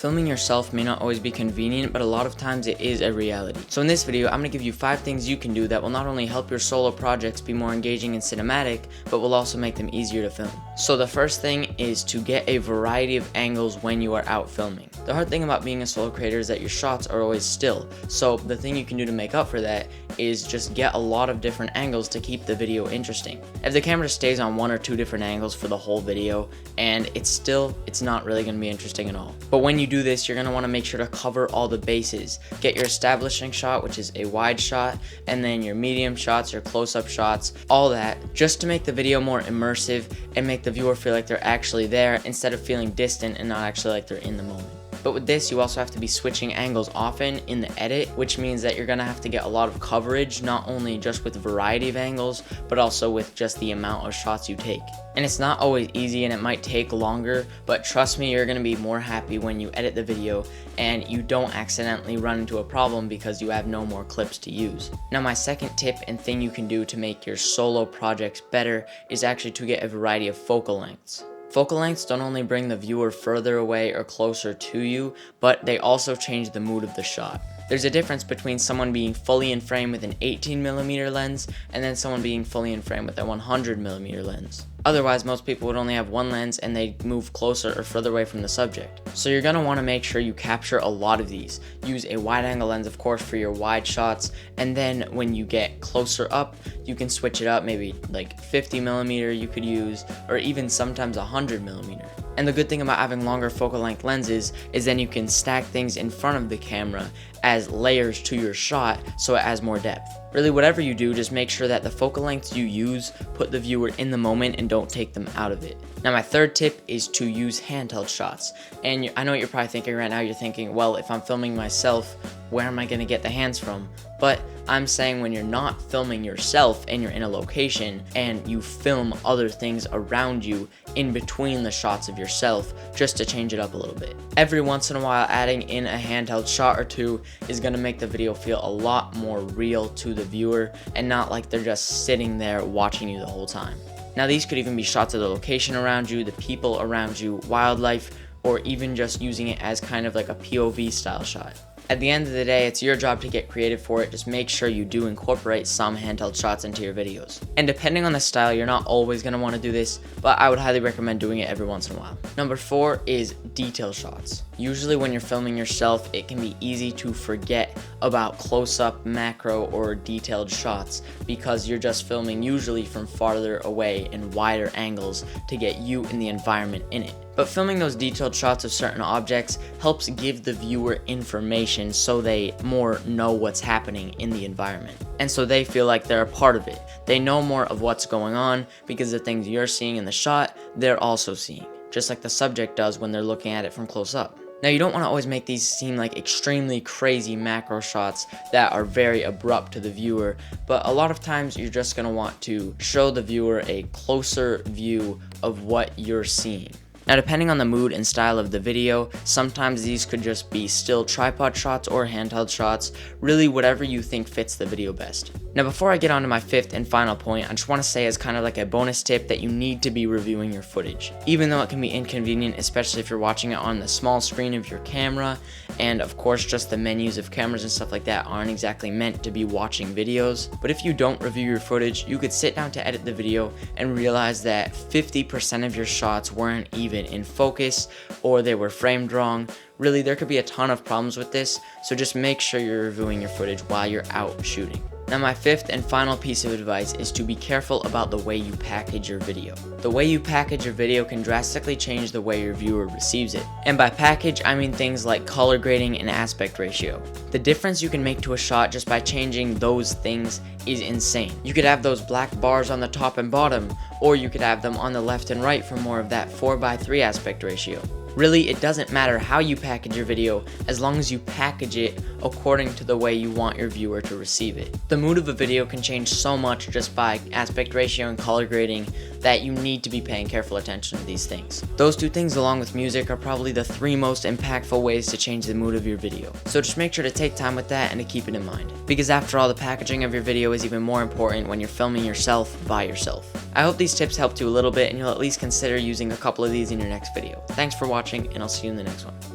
Filming yourself may not always be convenient, but a lot of times it is a reality. So in this video, I'm going to give you 5 things you can do that will not only help your solo projects be more engaging and cinematic, but will also make them easier to film. So the first thing is to get a variety of angles when you are out filming. The hard thing about being a solo creator is that your shots are always still. So the thing you can do to make up for that is just get a lot of different angles to keep the video interesting. If the camera stays on 1 or 2 different angles for the whole video, and it's not really going to be interesting at all. But when you do this, you're going to want to make sure to cover all the bases. Get your establishing shot, which is a wide shot, and then your medium shots, your close-up shots, all that, just to make the video more immersive and make the viewer feel like they're actually there instead of feeling distant and not actually like they're in the moment. But with this, you also have to be switching angles often in the edit, which means that you're going to have to get a lot of coverage, not only just with variety of angles, but also with just the amount of shots you take. And it's not always easy and it might take longer, but trust me, you're going to be more happy when you edit the video and you don't accidentally run into a problem because you have no more clips to use. Now, my second tip and thing you can do to make your solo projects better is actually to get a variety of focal lengths. Focal lengths don't only bring the viewer further away or closer to you, but they also change the mood of the shot. There's a difference between someone being fully in frame with an 18mm lens and then someone being fully in frame with a 100mm lens. Otherwise, most people would only have one lens and they move closer or further away from the subject. So you're going to want to make sure you capture a lot of these. Use a wide angle lens, of course, for your wide shots, and then when you get closer up, you can switch it up, maybe like 50mm you could use, or even sometimes 100mm. And the good thing about having longer focal length lenses is then you can stack things in front of the camera as layers to your shot so it has more depth. Really, whatever you do, just make sure that the focal lengths you use put the viewer in the moment and don't take them out of it. Now, my third tip is to use handheld shots. And I know what you're probably thinking right now. You're thinking, well, if I'm filming myself, where am I going to get the hands from? But I'm saying when you're not filming yourself and you're in a location and you film other things around you in between the shots of yourself, just to change it up a little bit. Every once in a while, adding in a handheld shot or two is going to make the video feel a lot more real to the viewer and not like they're just sitting there watching you the whole time. Now, these could even be shots of the location around you, the people around you, wildlife, or even just using it as kind of like a POV style shot. At the end of the day, it's your job to get creative for it. Just make sure you do incorporate some handheld shots into your videos. And depending on the style, you're not always going to want to do this, but I would highly recommend doing it every once in a while. Number 4 is detail shots. Usually when you're filming yourself, it can be easy to forget about close-up, macro, or detailed shots because you're just filming usually from farther away and wider angles to get you and the environment in it. But filming those detailed shots of certain objects helps give the viewer information so they more know what's happening in the environment. And so they feel like they're a part of it. They know more of what's going on because the things you're seeing in the shot, they're also seeing. Just like the subject does when they're looking at it from close up. Now, you don't want to always make these seem like extremely crazy macro shots that are very abrupt to the viewer, but a lot of times you're just going to want to show the viewer a closer view of what you're seeing. Now, depending on the mood and style of the video, sometimes these could just be still tripod shots or handheld shots, really whatever you think fits the video best. Now, before I get on to my 5th and final point, I just want to say as kind of like a bonus tip that you need to be reviewing your footage. Even though it can be inconvenient, especially if you're watching it on the small screen of your camera, and of course just the menus of cameras and stuff like that aren't exactly meant to be watching videos. But if you don't review your footage, you could sit down to edit the video and realize that 50% of your shots weren't even in focus or they were framed wrong. Really, there could be a ton of problems with this, so just make sure you're reviewing your footage while you're out shooting. Now, my 5th and final piece of advice is to be careful about the way you package your video. The way you package your video can drastically change the way your viewer receives it. And by package, I mean things like color grading and aspect ratio. The difference you can make to a shot just by changing those things is insane. You could have those black bars on the top and bottom, or you could have them on the left and right for more of that 4:3 aspect ratio. Really, it doesn't matter how you package your video as long as you package it according to the way you want your viewer to receive it. The mood of a video can change so much just by aspect ratio and color grading that you need to be paying careful attention to these things. Those 2 things along with music are probably the 3 most impactful ways to change the mood of your video. So just make sure to take time with that and to keep it in mind. Because after all, the packaging of your video is even more important when you're filming yourself by yourself. I hope these tips helped you a little bit and you'll at least consider using a couple of these in your next video. Thanks for watching, and I'll see you in the next one.